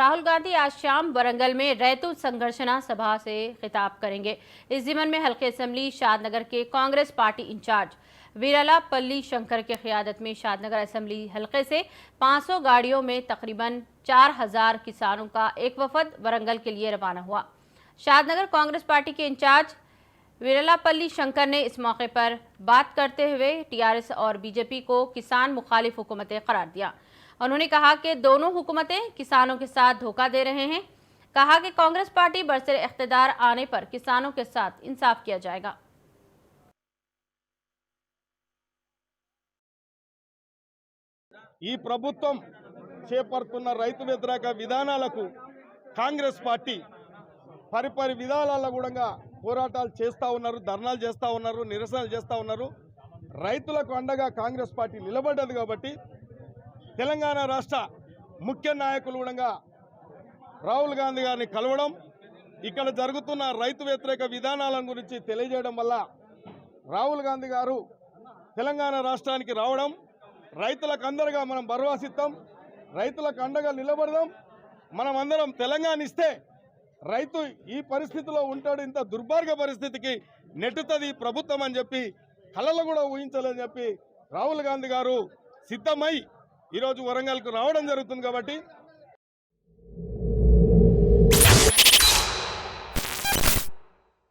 राहुल गांधी आज शाम वरंगल में रैतू संघर्षणा सभा से खिताब करेंगे। इस ज़िमन में हल्के असेंबली शादनगर के कांग्रेस पार्टी इंचार्ज वीरालापल्ली शंकर की क़यादत में शादनगर असेंबली हल्के से 500 गाड़ियों में तकरीबन 4000 किसानों का एक वफद वरंगल के लिए रवाना हुआ। शादनगर कांग्रेस पार्टी के इंचार्ज वीरालापल्ली शंकर ने इस मौके पर बात करते हुए टीआरएस और बीजेपी को किसान मुखालिफ हुकूमतें करार दिया। उन्होंने कहा कि दोनों हुकूमतें किसानों के साथ धोखा दे रहे हैं। कहा कि कांग्रेस पार्टी बरसरे इख्तिदार आने पर किसानों के साथ इंसाफ किया जाएगा। ఈ ప్రభుత్వం చేపడుతున్న రైతు వ్యతిరేక విధానాలకు కాంగ్రెస్ పార్టీ పరిపరి విధానాల్లో కూడా పోరాటాలు చేస్తూ ఉన్నారు, ధర్నాలు చేస్తూ ఉన్నారు, నిరసనలు చేస్తూ ఉన్నారు। రైతులకు అండగా కాంగ్రెస్ పార్టీ నిలబడ్డది కాబట్టి తెలంగాణ రాష్ట్ర ముఖ్య నాయకులు కూడా రాహుల్ గాంధీ గారిని కలవడం, ఇక్కడ జరుగుతున్న రైతు వ్యతిరేక విధానాల గురించి తెలియజేయడం వల్ల రాహుల్ గాంధీ గారు తెలంగాణ రాష్ట్రానికి రావడం, రైతులకు అందరిగా మనం భరోసాిస్తాం, రైతులకు అండగా నిలబడదాం, మనం అందరం తెలంగాణ ఇస్తే రైతు ఈ పరిస్థితిలో ఉంటాడు, ఇంత దుర్భాగ్య పరిస్థితికి నెట్టుతుంది ప్రభుత్వం అని చెప్పి కలలు కూడా ఊహించలేదని చెప్పి రాహుల్ గాంధీ గారు సిద్ధమై ఈరోజు వరంగల్కు రావడం జరుగుతుంది। కాబట్టి